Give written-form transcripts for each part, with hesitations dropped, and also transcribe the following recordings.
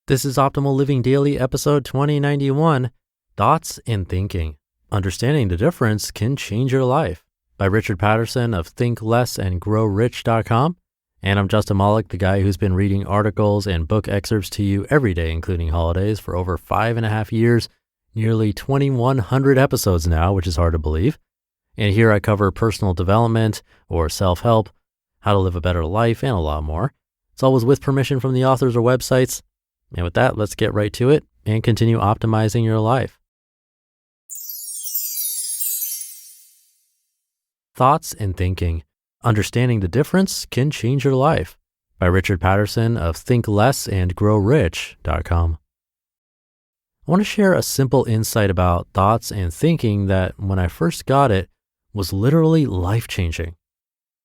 This is Optimal Living Daily, episode 2091, Thoughts and Thinking. Understanding the difference can change your life, by Richard Paterson of thinklessandgrowrich.com. And I'm Justin Malik, the guy who's been reading articles and book excerpts to you every day, including holidays, for over 5.5 years, nearly 2,100 episodes now, which is hard to believe. And here I cover personal development or self-help, how to live a better life, and a lot more. It's always with permission from the authors or websites. And with that, let's get right to it and continue optimizing your life. Thoughts and Thinking. Understanding the difference can change your life, by Richard Paterson of thinklessandgrowrich.com. I want to share a simple insight about thoughts and thinking that, when I first got it, was literally life-changing.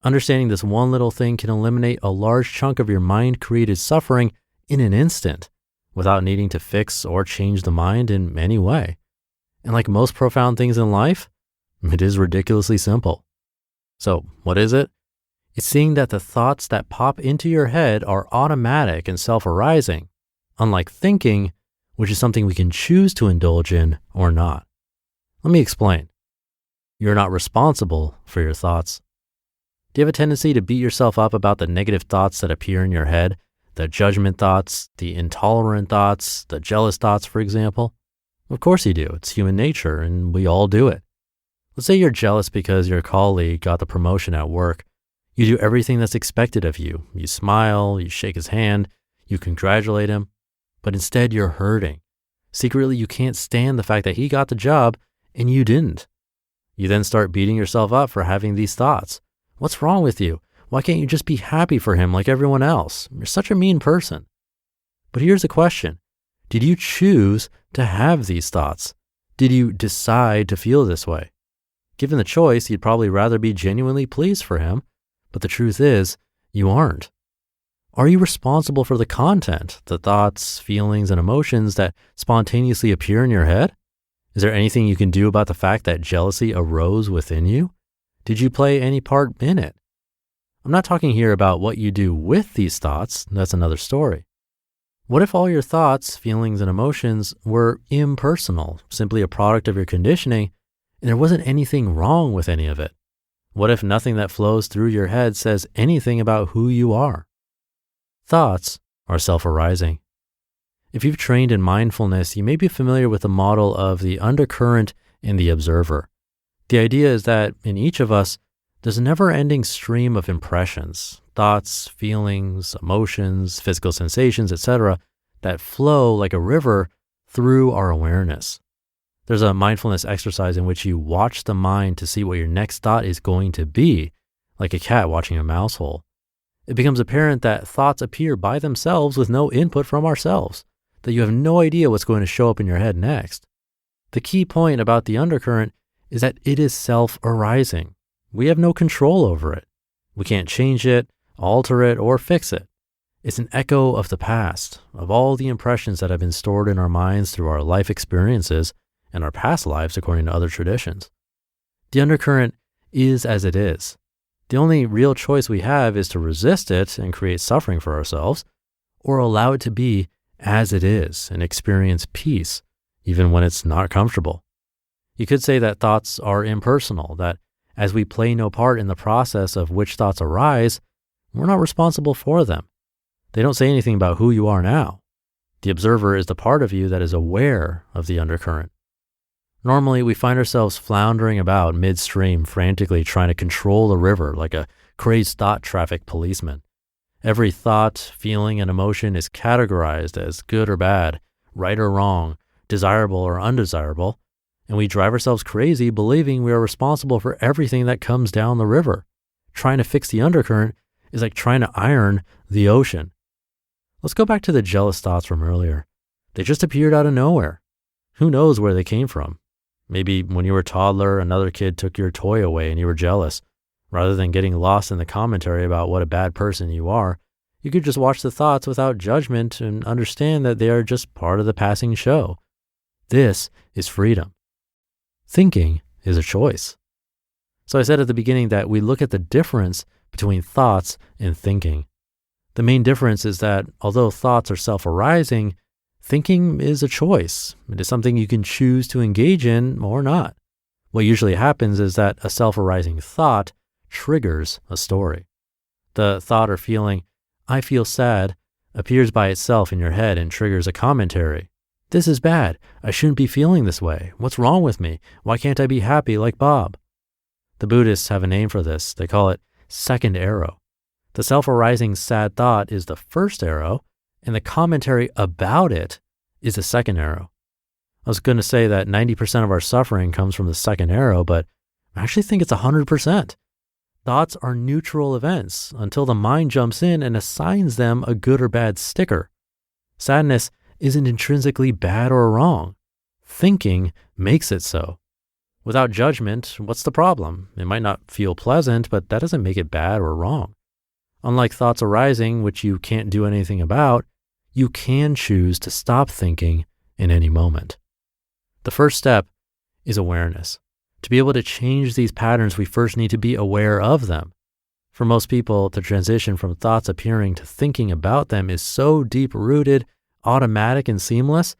Understanding this one little thing can eliminate a large chunk of your mind-created suffering in an instant, without needing to fix or change the mind in any way. And like most profound things in life, it is ridiculously simple. So what is it? It's seeing that the thoughts that pop into your head are automatic and self-arising, unlike thinking, which is something we can choose to indulge in or not. Let me explain. You're not responsible for your thoughts. Do you have a tendency to beat yourself up about the negative thoughts that appear in your head? The judgment thoughts, the intolerant thoughts, the jealous thoughts, for example? Of course you do. It's human nature, and we all do it. Let's say you're jealous because your colleague got the promotion at work. You do everything that's expected of you. You smile, you shake his hand, you congratulate him, but instead you're hurting. Secretly, you can't stand the fact that he got the job and you didn't. You then start beating yourself up for having these thoughts. What's wrong with you? Why can't you just be happy for him like everyone else? You're such a mean person. But here's the question. Did you choose to have these thoughts? Did you decide to feel this way? Given the choice, you'd probably rather be genuinely pleased for him, but the truth is, you aren't. Are you responsible for the content, the thoughts, feelings, and emotions that spontaneously appear in your head? Is there anything you can do about the fact that jealousy arose within you? Did you play any part in it? I'm not talking here about what you do with these thoughts. That's another story. What if all your thoughts, feelings, and emotions were impersonal, simply a product of your conditioning, and there wasn't anything wrong with any of it? What if nothing that flows through your head says anything about who you are? Thoughts are self-arising. If you've trained in mindfulness, you may be familiar with the model of the undercurrent and the observer. The idea is that in each of us, there's a never-ending stream of impressions, thoughts, feelings, emotions, physical sensations, etc., that flow like a river through our awareness. There's a mindfulness exercise in which you watch the mind to see what your next thought is going to be, like a cat watching a mouse hole. It becomes apparent that thoughts appear by themselves with no input from ourselves, that you have no idea what's going to show up in your head next. The key point about the undercurrent is that it is self-arising. We have no control over it. We can't change it, alter it, or fix it. It's an echo of the past, of all the impressions that have been stored in our minds through our life experiences and our past lives according to other traditions. The undercurrent is as it is. The only real choice we have is to resist it and create suffering for ourselves, or allow it to be as it is and experience peace, even when it's not comfortable. You could say that thoughts are impersonal, that as we play no part in the process of which thoughts arise, we're not responsible for them. They don't say anything about who you are now. The observer is the part of you that is aware of the undercurrent. Normally, we find ourselves floundering about midstream, frantically trying to control the river like a crazed thought traffic policeman. Every thought, feeling, and emotion is categorized as good or bad, right or wrong, desirable or undesirable, and we drive ourselves crazy believing we are responsible for everything that comes down the river. Trying to fix the undercurrent is like trying to iron the ocean. Let's go back to the jealous thoughts from earlier. They just appeared out of nowhere. Who knows where they came from? Maybe when you were a toddler, another kid took your toy away and you were jealous. Rather than getting lost in the commentary about what a bad person you are, you could just watch the thoughts without judgment and understand that they are just part of the passing show. This is freedom. Thinking is a choice. So I said at the beginning that we look at the difference between thoughts and thinking. The main difference is that although thoughts are self-arising, Thinking is a choice. It is something you can choose to engage in or not. What usually happens is that a self-arising thought triggers a story. The thought or feeling, I feel sad, appears by itself in your head and triggers a commentary. This is bad. I shouldn't be feeling this way. What's wrong with me? Why can't I be happy like Bob? The Buddhists have a name for this. They call it second arrow. The self-arising sad thought is the first arrow, and the commentary about it is the second arrow. I was going to say that 90% of our suffering comes from the second arrow, but I actually think it's 100%. Thoughts are neutral events until the mind jumps in and assigns them a good or bad sticker. Sadness isn't intrinsically bad or wrong. Thinking makes it so. Without judgment, what's the problem? It might not feel pleasant, but that doesn't make it bad or wrong. Unlike thoughts arising, which you can't do anything about, you can choose to stop thinking in any moment. The first step is awareness. To be able to change these patterns, we first need to be aware of them. For most people, the transition from thoughts appearing to thinking about them is so deep-rooted, automatic, and seamless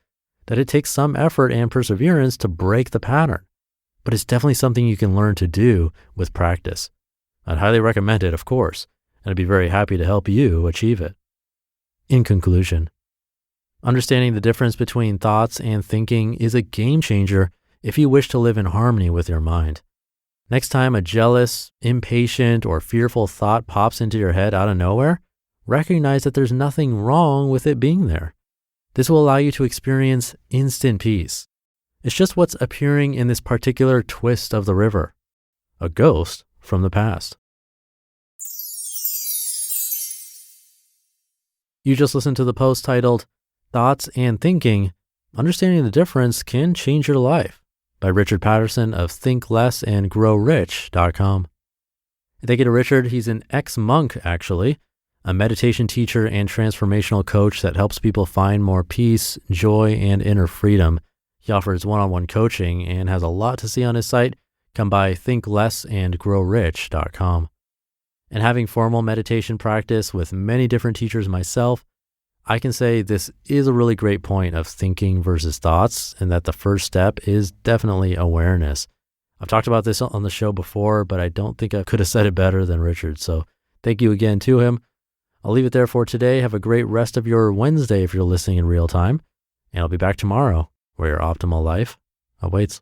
that it takes some effort and perseverance to break the pattern. But it's definitely something you can learn to do with practice. I'd highly recommend it, of course, and I'd be very happy to help you achieve it. In conclusion, understanding the difference between thoughts and thinking is a game changer if you wish to live in harmony with your mind. Next time a jealous, impatient, or fearful thought pops into your head out of nowhere, recognize that there's nothing wrong with it being there. This will allow you to experience instant peace. It's just what's appearing in this particular twist of the river, a ghost from the past. You just listened to the post titled, Thoughts and Thinking, Understanding the Difference Can Change Your Life by Richard Paterson of thinklessandgrowrich.com. Thank you to Richard. He's an ex-monk, actually, a meditation teacher and transformational coach that helps people find more peace, joy, and inner freedom. He offers one-on-one coaching and has a lot to see on his site. Come by thinklessandgrowrich.com. And having formal meditation practice with many different teachers myself, I can say this is a really great point of thinking versus thoughts, and that the first step is definitely awareness. I've talked about this on the show before, but I don't think I could have said it better than Richard. So thank you again to him. I'll leave it there for today. Have a great rest of your Wednesday if you're listening in real time. And I'll be back tomorrow where your optimal life awaits.